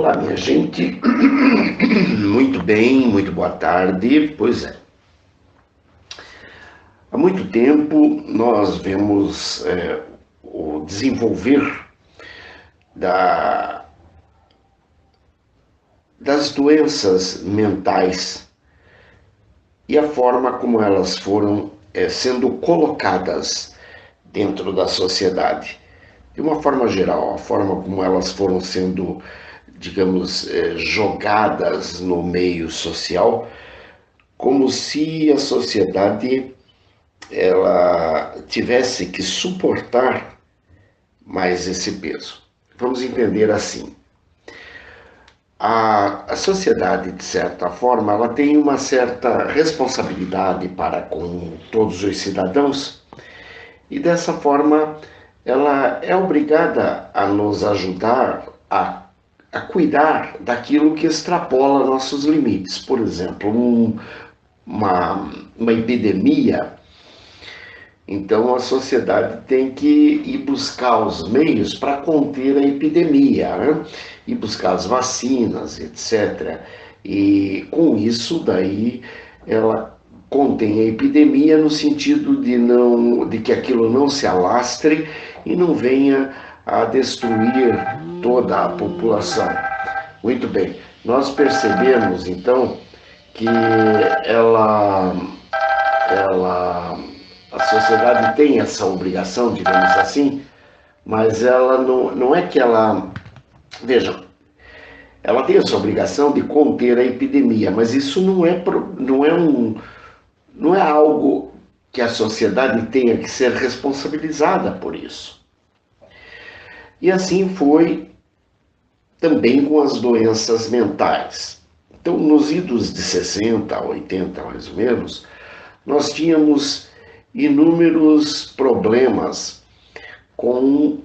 Olá, minha gente. Muito bem, muito boa tarde. Pois é, há muito tempo nós vemos o desenvolver da, das doenças mentais e a forma como elas foram sendo colocadas dentro da sociedade. De uma forma geral, a forma como elas foram sendo, digamos, jogadas no meio social, como se a sociedade ela tivesse que suportar mais esse peso. Vamos entender assim. A sociedade, de certa forma, ela tem uma certa responsabilidade para com todos os cidadãos e, dessa forma, ela é obrigada a nos ajudar a cuidar daquilo que extrapola nossos limites. Por exemplo, uma epidemia. Então a sociedade tem que ir buscar os meios para conter a epidemia, né? Ir buscar as vacinas, etc. E com isso daí ela contém a epidemia no sentido de que aquilo não se alastre e não venha a destruir toda a população. Muito bem. Nós percebemos então que ela a sociedade tem essa obrigação, digamos assim, mas ela não é que ela. Vejam, ela tem essa obrigação de conter a epidemia, mas isso não é algo que a sociedade tenha que ser responsabilizada por isso. E assim foi também com as doenças mentais. Então, nos idos de 60 a 80, mais ou menos, nós tínhamos inúmeros problemas com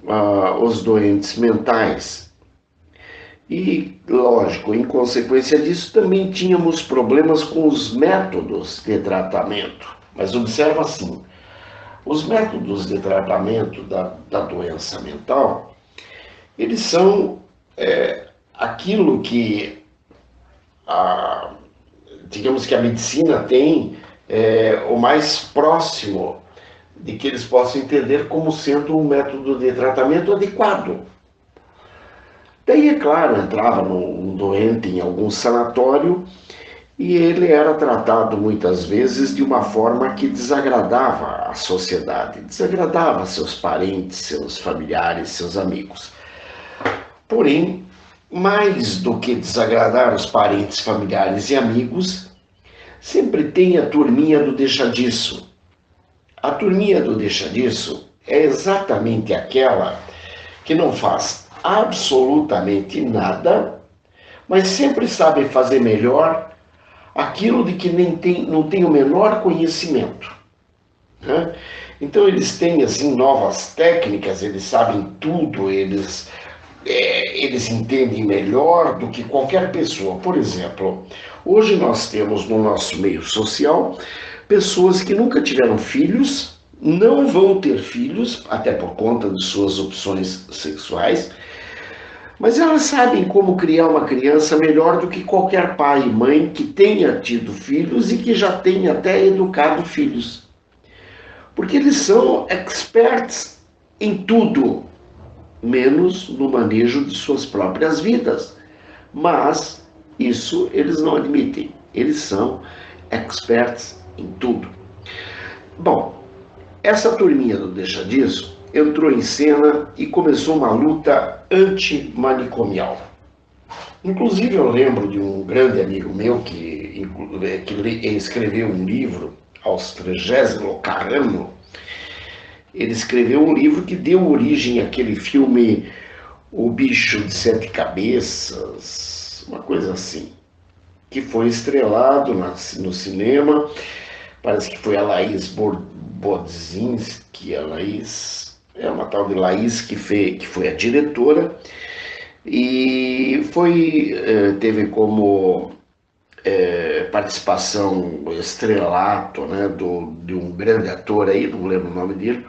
os doentes mentais. E, lógico, em consequência disso, também tínhamos problemas com os métodos de tratamento. Mas observa assim, os métodos de tratamento da doença mental, eles são aquilo que, digamos que a medicina tem o mais próximo de que eles possam entender como sendo um método de tratamento adequado. Daí, é claro, entrava um doente em algum sanatório e ele era tratado muitas vezes de uma forma que desagradava a sociedade, desagradava seus parentes, seus familiares, seus amigos. Porém, mais do que desagradar os parentes, familiares e amigos, sempre tem a turminha do deixa disso. A turminha do deixa disso é exatamente aquela que não faz absolutamente nada, mas sempre sabe fazer melhor aquilo de que não tem o menor conhecimento, né? Então eles têm assim novas técnicas, eles sabem tudo, eles entendem melhor do que qualquer pessoa. Por exemplo, hoje nós temos no nosso meio social pessoas que nunca tiveram filhos, não vão ter filhos, até por conta de suas opções sexuais, mas elas sabem como criar uma criança melhor do que qualquer pai e mãe que tenha tido filhos e que já tenha até educado filhos. Porque eles são experts em tudo, menos no manejo de suas próprias vidas. Mas isso eles não admitem. Eles são experts em tudo. Bom, essa turminha do Deixa Disso entrou em cena e começou uma luta antimanicomial. Inclusive eu lembro de um grande amigo meu que escreveu um livro aos 30º ano. Ele escreveu um livro que deu origem àquele filme O Bicho de Sete Cabeças, uma coisa assim, que foi estrelado no cinema. Parece que foi a Laís Bodzinski, uma tal de Laís que foi a diretora, e teve como participação, estrelato, né, de um grande ator aí, não lembro o nome dele.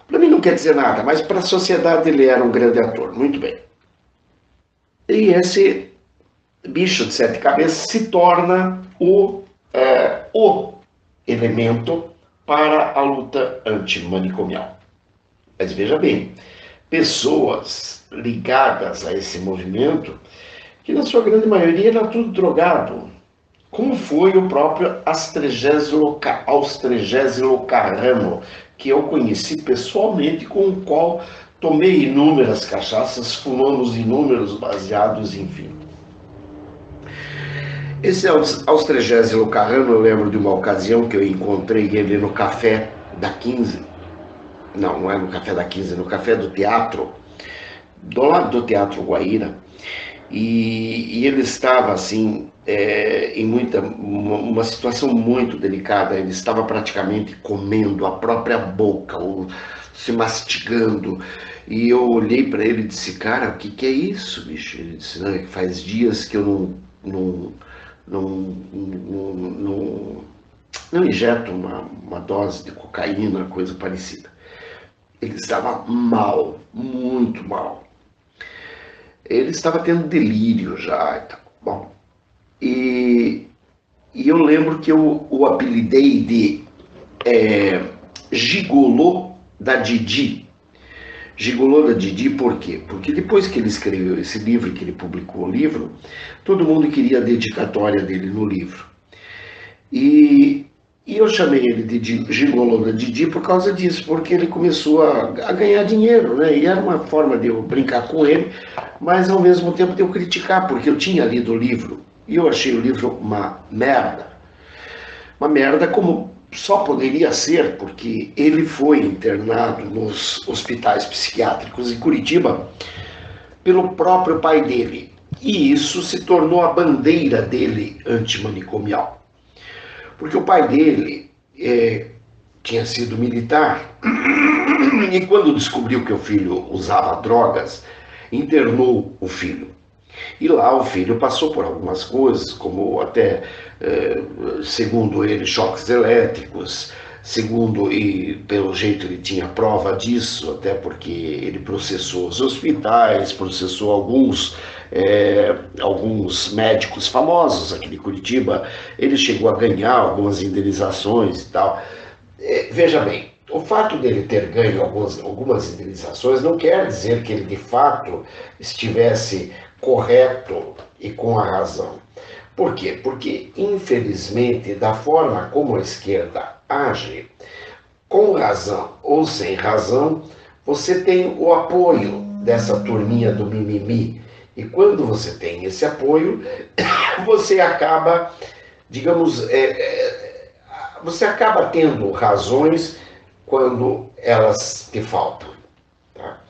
Para mim não quer dizer nada, mas para a sociedade ele era um grande ator. Muito bem. E esse bicho de 7 cabeças se torna o elemento para a luta antimanicomial. Mas veja bem, pessoas ligadas a esse movimento, que na sua grande maioria era tudo drogado, como foi o próprio Austregésilo Carrano, que eu conheci pessoalmente, com o qual tomei inúmeras cachaças, fumamos inúmeros baseados, enfim. Esse Austregésilo Carrano, eu lembro de uma ocasião que eu encontrei ele no café da 15, não é no café da 15, no café do teatro, do lado do Teatro Guaíra, e ele estava assim, em uma situação muito delicada. Ele estava praticamente comendo a própria boca, ou se mastigando, e eu olhei para ele e disse: cara, o que é isso, bicho? Ele disse: não, é que faz dias que eu não injeto uma dose de cocaína, coisa parecida. Ele estava mal, muito mal. Ele estava tendo delírio já e tal. Bom, e eu lembro que eu o apelidei de Gigolô da Didi. Gigolô da Didi por quê? Porque depois que ele escreveu esse livro, que ele publicou o livro, todo mundo queria a dedicatória dele no livro. E eu chamei ele de Gigolô da Didi por causa disso, porque ele começou a ganhar dinheiro, né? E era uma forma de eu brincar com ele, mas ao mesmo tempo de eu criticar, porque eu tinha lido o livro e eu achei o livro uma merda. Uma merda como só poderia ser, porque ele foi internado nos hospitais psiquiátricos em Curitiba pelo próprio pai dele. E isso se tornou a bandeira dele antimanicomial. Porque o pai dele tinha sido militar e quando descobriu que o filho usava drogas, internou o filho. E lá o filho passou por algumas coisas, como até, segundo ele, choques elétricos, segundo, e pelo jeito ele tinha prova disso, até porque ele processou os hospitais, processou alguns médicos famosos aqui de Curitiba, ele chegou a ganhar algumas indenizações e tal. Veja bem, o fato dele ter ganho algumas indenizações não quer dizer que ele de fato estivesse correto e com a razão. Por quê? Porque, infelizmente, da forma como a esquerda age, com razão ou sem razão, você tem o apoio dessa turminha do mimimi. E quando você tem esse apoio, você acaba, digamos, você acaba tendo razões quando elas te faltam. Tá?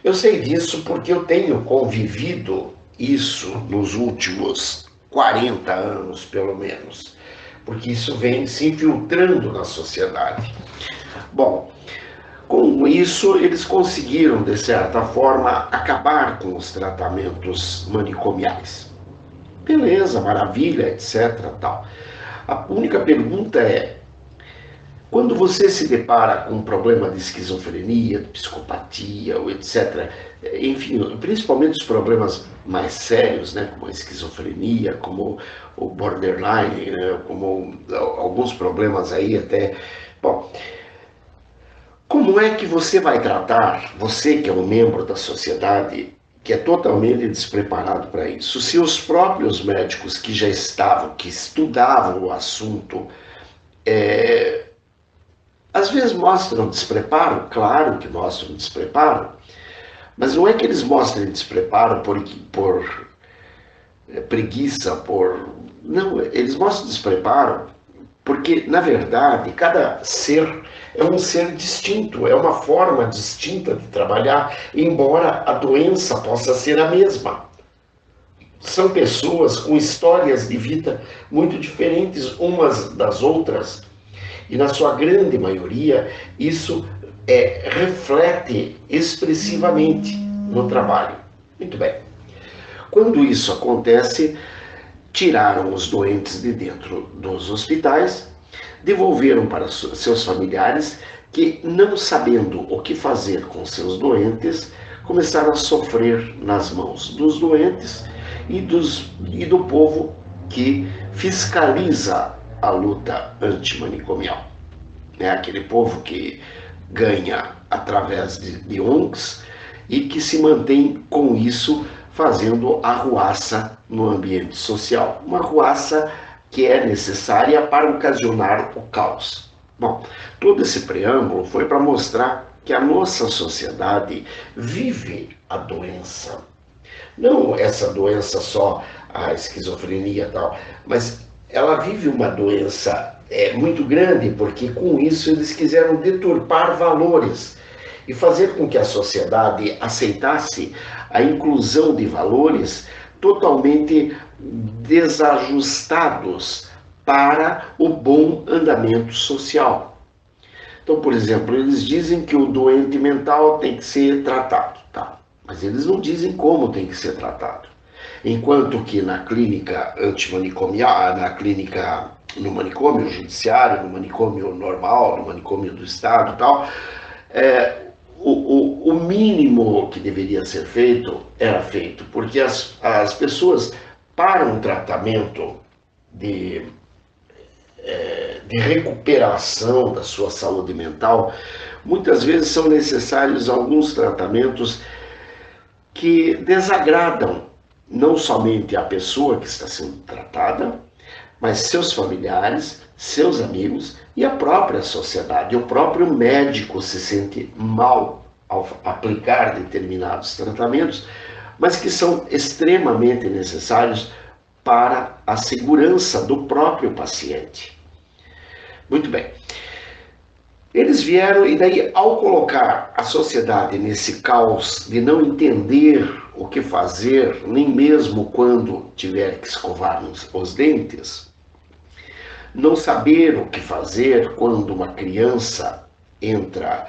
Eu sei disso porque eu tenho convivido isso nos últimos 40 anos, pelo menos, porque isso vem se infiltrando na sociedade. Bom, com isso eles conseguiram, de certa forma, acabar com os tratamentos manicomiais. Beleza, maravilha, etc. Tal. A única pergunta é: quando você se depara com um problema de esquizofrenia, de psicopatia, ou etc., enfim, principalmente os problemas mais sérios, né, como a esquizofrenia, como o borderline, né, como alguns problemas aí até... Bom, como é que você vai tratar, você que é um membro da sociedade, que é totalmente despreparado para isso, se os próprios médicos que já estavam, que estudavam o assunto, às vezes mostram despreparo? Claro que mostram despreparo, mas não é que eles mostrem despreparo por preguiça, não, eles mostram despreparo porque, na verdade, cada ser é um ser distinto, é uma forma distinta de trabalhar, embora a doença possa ser a mesma. São pessoas com histórias de vida muito diferentes umas das outras, e na sua grande maioria isso reflete expressivamente no trabalho. Muito bem. Quando isso acontece, tiraram os doentes de dentro dos hospitais, devolveram para seus familiares que, não sabendo o que fazer com seus doentes, começaram a sofrer nas mãos dos doentes e do povo que fiscaliza a luta antimanicomial. É aquele povo que ganha através de ONGs e que se mantém com isso fazendo arruaça no ambiente social. Uma arruaça que é necessária para ocasionar o caos. Bom, todo esse preâmbulo foi para mostrar que a nossa sociedade vive a doença. Não essa doença só, a esquizofrenia e tal, mas ela vive uma doença muito grande, porque com isso eles quiseram deturpar valores e fazer com que a sociedade aceitasse a inclusão de valores totalmente desajustados para o bom andamento social. Então, por exemplo, eles dizem que o doente mental tem que ser tratado, tá? Mas eles não dizem como tem que ser tratado. Enquanto que na clínica antimanicomial, no manicômio judiciário, no manicômio normal, no manicômio do Estado e tal, o mínimo que deveria ser feito era feito, porque as pessoas, para um tratamento de recuperação da sua saúde mental, muitas vezes são necessários alguns tratamentos que desagradam não somente a pessoa que está sendo tratada, mas seus familiares, seus amigos e a própria sociedade. O próprio médico se sente mal ao aplicar determinados tratamentos, mas que são extremamente necessários para a segurança do próprio paciente. Muito bem. Eles vieram e daí, ao colocar a sociedade nesse caos de não entender o que fazer, nem mesmo quando tiver que escovar os dentes, não saber o que fazer quando uma criança entra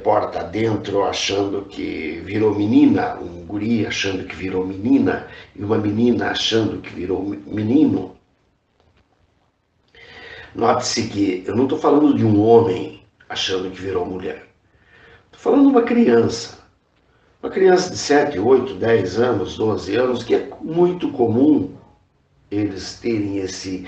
porta dentro achando que virou menina, um guri achando que virou menina e uma menina achando que virou menino. Note-se que eu não estou falando de um homem achando que virou mulher. Estou falando de uma criança. Uma criança de 7, 8, 10 anos, 12 anos, que é muito comum eles terem esse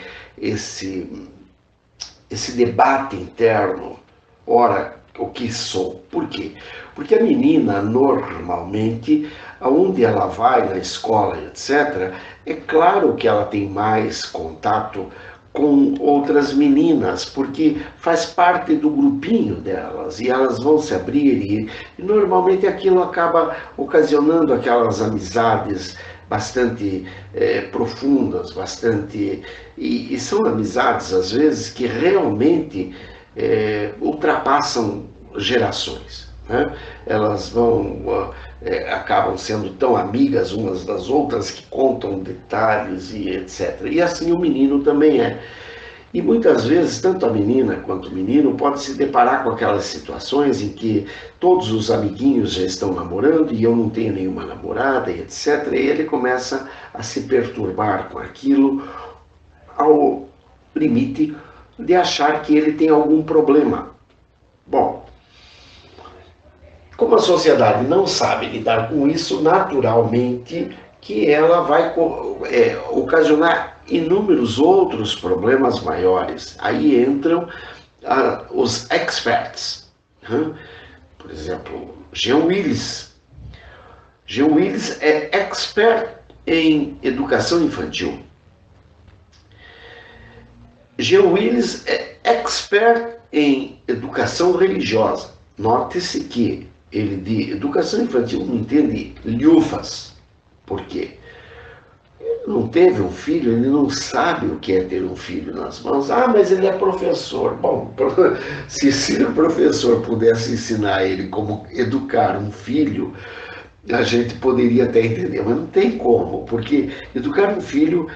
debate interno. Ora, o que sou? Por quê? Porque a menina, normalmente, aonde ela vai, na escola, etc., é claro que ela tem mais contato com outras meninas, porque faz parte do grupinho delas, e elas vão se abrir, e normalmente aquilo acaba ocasionando aquelas amizades bastante profundas, e são amizades, às vezes, que realmente ultrapassam gerações, né? Elas acabam sendo tão amigas umas das outras que contam detalhes e etc. E assim o menino também é. E muitas vezes, tanto a menina quanto o menino pode se deparar com aquelas situações em que todos os amiguinhos já estão namorando e eu não tenho nenhuma namorada e etc. E ele começa a se perturbar com aquilo ao limite de achar que ele tem algum problema. Bom, como a sociedade não sabe lidar com isso, naturalmente que ela vai ocasionar inúmeros outros problemas maiores. Aí entram os experts. Por exemplo, Jean Willis. Jean Willis é expert em educação infantil. Jean Willis é expert em educação religiosa. Note-se que ele de educação infantil não entende lhufas. Por quê? Ele não teve um filho, ele não sabe o que é ter um filho nas mãos. Ah, mas ele é professor. Bom, se o professor pudesse ensinar ele como educar um filho, a gente poderia até entender, mas não tem como, porque educar um filho,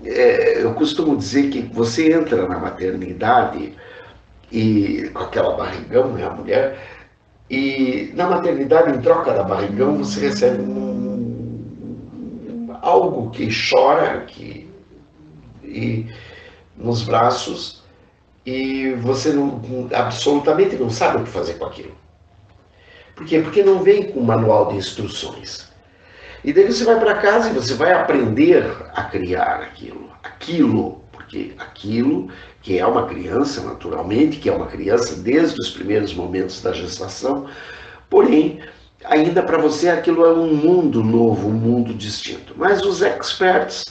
eu costumo dizer que você entra na maternidade e com aquela barrigão, né, a mulher, e na maternidade, em troca da barrigão, você recebe algo que chora e nos braços, e você absolutamente não sabe o que fazer com aquilo. Por quê? Porque não vem com manual de instruções. E daí você vai para casa e você vai aprender a criar aquilo, porque aquilo que é uma criança, naturalmente, que é uma criança desde os primeiros momentos da gestação, porém, ainda para você aquilo é um mundo novo, um mundo distinto. Mas os experts,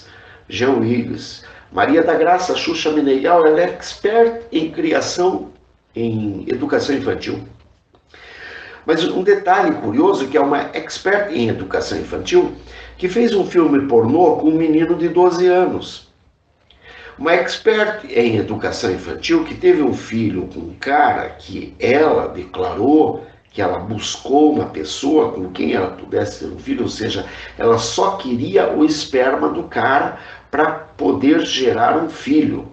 Jean Willis, Maria da Graça Xuxa Meneghel, ela é expert em criação, em educação infantil. Mas um detalhe curioso, que é uma expert em educação infantil, que fez um filme pornô com um menino de 12 anos. Uma expert em educação infantil que teve um filho com um cara que ela declarou que ela buscou uma pessoa com quem ela pudesse ter um filho, ou seja, ela só queria o esperma do cara para poder gerar um filho.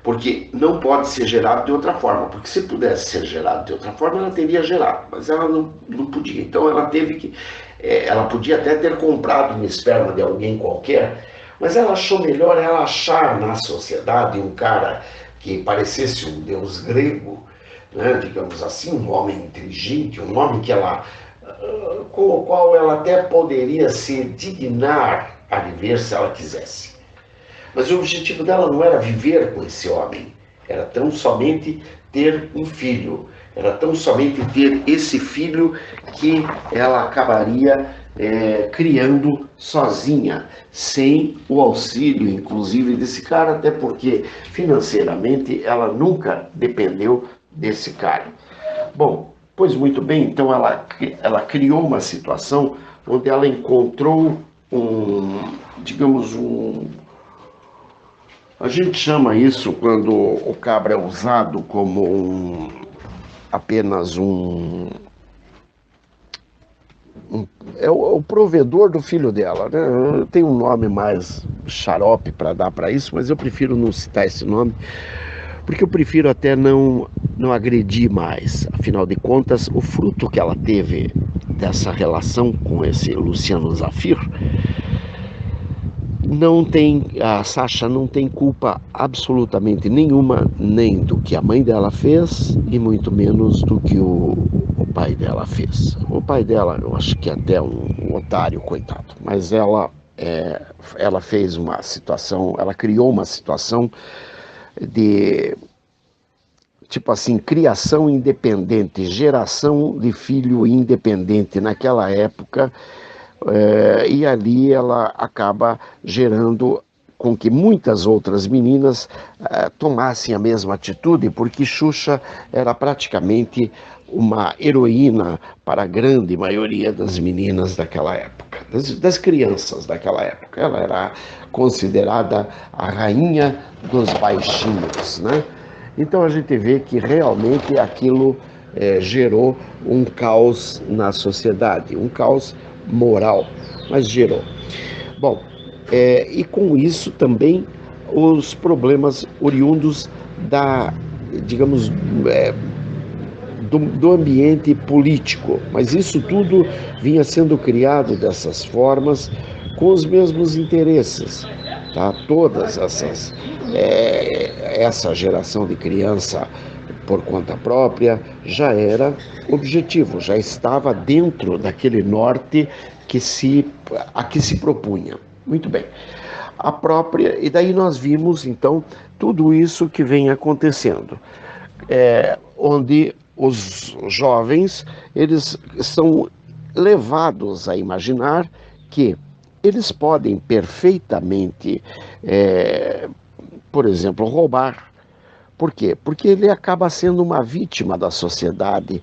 Porque não pode ser gerado de outra forma, porque se pudesse ser gerado de outra forma, ela teria gerado, mas ela não podia. Então ela teve que, ela podia até ter comprado um esperma de alguém qualquer, mas ela achou melhor ela achar na sociedade um cara que parecesse um deus grego, né, digamos assim, um homem inteligente, um homem que ela, com o qual ela até poderia se dignar a viver se ela quisesse. Mas o objetivo dela não era viver com esse homem, era tão somente ter um filho, era tão somente ter esse filho que ela acabaria criando sozinha, sem o auxílio, inclusive, desse cara, até porque financeiramente ela nunca dependeu desse cara. Bom, pois muito bem, então ela criou uma situação onde ela encontrou a gente chama isso, quando o cabra é usado como apenas é o provedor do filho dela, né? Tem um nome mais xarope para dar para isso, mas eu prefiro não citar esse nome, porque eu prefiro até não agredir mais. Afinal de contas, o fruto que ela teve dessa relação com esse Luciano Zafir, a Sasha não tem culpa absolutamente nenhuma, nem do que a mãe dela fez, e muito menos do que o pai dela fez. O pai dela, eu acho que é até um otário, coitado, mas ela fez uma situação, ela criou uma situação de, tipo assim, criação independente, geração de filho independente naquela época. E ali ela acaba gerando com que muitas outras meninas tomassem a mesma atitude, porque Xuxa era praticamente uma heroína para a grande maioria das meninas daquela época, das crianças daquela época. Ela era considerada a rainha dos baixinhos, né? Então a gente vê que realmente aquilo gerou um caos na sociedade, um caos moral, mas gerou. Bom, e com isso também os problemas oriundos digamos, do ambiente político, mas isso tudo vinha sendo criado dessas formas com os mesmos interesses, tá? Todas essa geração de criança por conta própria já era objetivo, já estava dentro daquele norte a que se propunha. Muito bem. E daí nós vimos, então, tudo isso que vem acontecendo, onde os jovens, eles são levados a imaginar que eles podem perfeitamente, por exemplo, roubar. Por quê? Porque ele acaba sendo uma vítima da sociedade,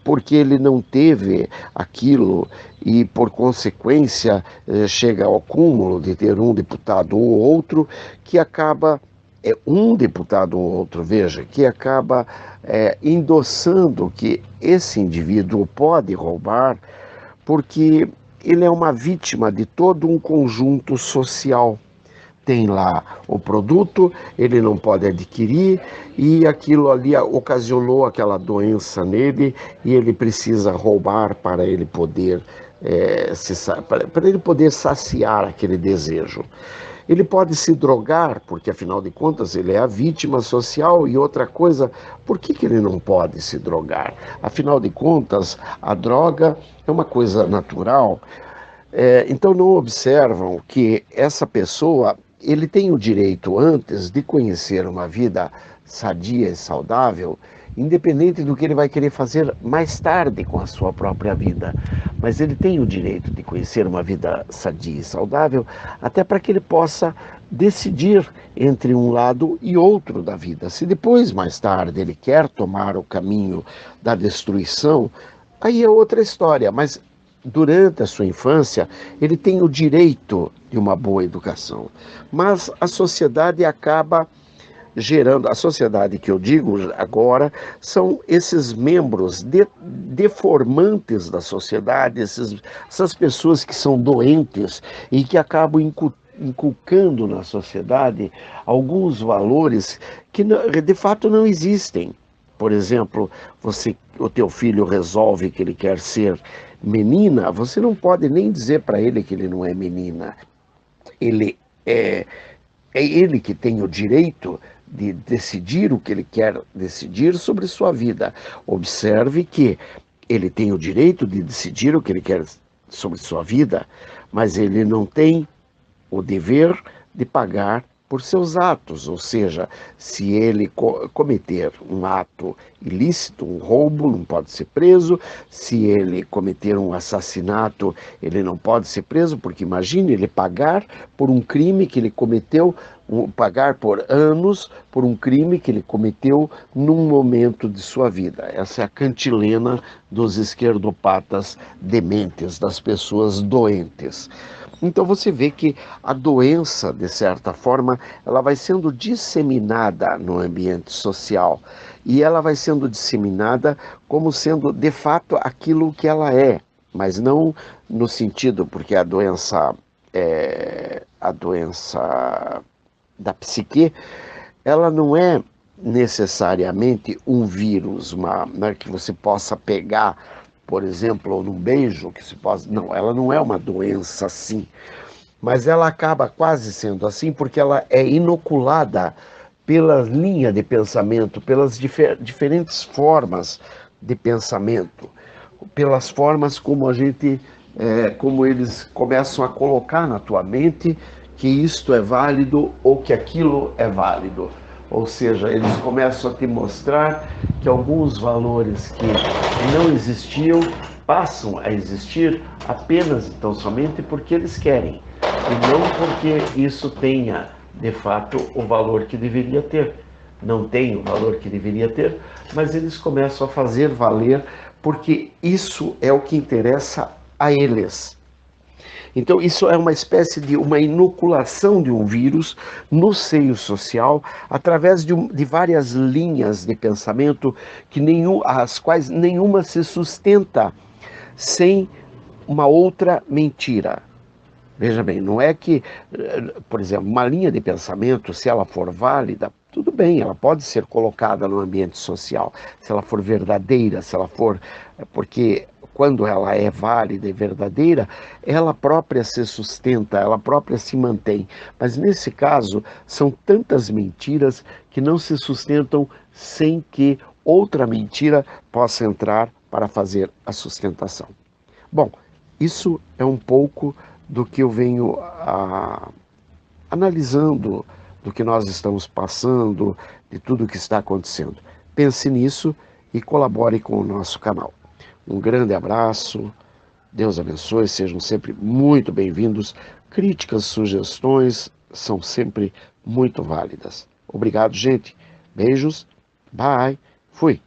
porque ele não teve aquilo e, por consequência, chega ao cúmulo de ter um deputado ou outro que acaba, um deputado ou outro, veja, que acaba endossando que esse indivíduo pode roubar porque ele é uma vítima de todo um conjunto social. Tem lá o produto, ele não pode adquirir e aquilo ali ocasionou aquela doença nele e ele precisa roubar para ele poder, para ele poder saciar aquele desejo. Ele pode se drogar, porque afinal de contas ele é a vítima social, e outra coisa, por que ele não pode se drogar? Afinal de contas, a droga é uma coisa natural. Então não observam que essa pessoa, ele tem o direito antes de conhecer uma vida sadia e saudável, independente do que ele vai querer fazer mais tarde com a sua própria vida. Mas ele tem o direito de conhecer uma vida sadia e saudável, até para que ele possa decidir entre um lado e outro da vida. Se depois, mais tarde, ele quer tomar o caminho da destruição, aí é outra história, mas durante a sua infância, ele tem o direito de uma boa educação. Mas a sociedade acaba gerando, a sociedade que eu digo agora, são esses membros deformantes da sociedade, essas pessoas que são doentes e que acabam inculcando na sociedade alguns valores que de fato não existem. Por exemplo, o teu filho resolve que ele quer ser menina, você não pode nem dizer para ele que ele não é menina. Ele é ele que tem o direito de decidir o que ele quer decidir sobre sua vida. Observe que ele tem o direito de decidir o que ele quer sobre sua vida, mas ele não tem o dever de pagar por seus atos, ou seja, se ele cometer um ato ilícito, um roubo, não pode ser preso. Se ele cometer um assassinato, ele não pode ser preso, porque imagine ele pagar por um crime que ele cometeu, pagar por anos por um crime que ele cometeu num momento de sua vida. Essa é a cantilena dos esquerdopatas dementes, das pessoas doentes. Então você vê que a doença, de certa forma, ela vai sendo disseminada no ambiente social, e ela vai sendo disseminada como sendo de fato aquilo que ela é, mas não no sentido, porque a doença da psique, ela não é necessariamente um vírus, né, que você possa pegar, por exemplo, ou num beijo, que se possa... Não, ela não é uma doença assim, mas ela acaba quase sendo assim porque ela é inoculada pela linha de pensamento, pelas diferentes formas de pensamento, pelas formas como como eles começam a colocar na tua mente que isto é válido ou que aquilo é válido. Ou seja, eles começam a te mostrar que alguns valores que não existiam passam a existir apenas, então, somente porque eles querem, e não porque isso tenha, de fato, o valor que deveria ter. Não tem o valor que deveria ter, mas eles começam a fazer valer porque isso é o que interessa a eles. Então, isso é uma espécie de uma inoculação de um vírus no seio social, através de várias linhas de pensamento, as quais nenhuma se sustenta sem uma outra mentira. Veja bem, não é que, por exemplo, uma linha de pensamento, se ela for válida, tudo bem, ela pode ser colocada no ambiente social, se ela for verdadeira, se ela for... Porque quando ela é válida e verdadeira, ela própria se sustenta, ela própria se mantém. Mas nesse caso, são tantas mentiras que não se sustentam sem que outra mentira possa entrar para fazer a sustentação. Bom, isso é um pouco do que eu venho analisando, do que nós estamos passando, de tudo o que está acontecendo. Pense nisso e colabore com o nosso canal. Um grande abraço, Deus abençoe, sejam sempre muito bem-vindos. Críticas, sugestões são sempre muito válidas. Obrigado, gente. Beijos, bye, fui.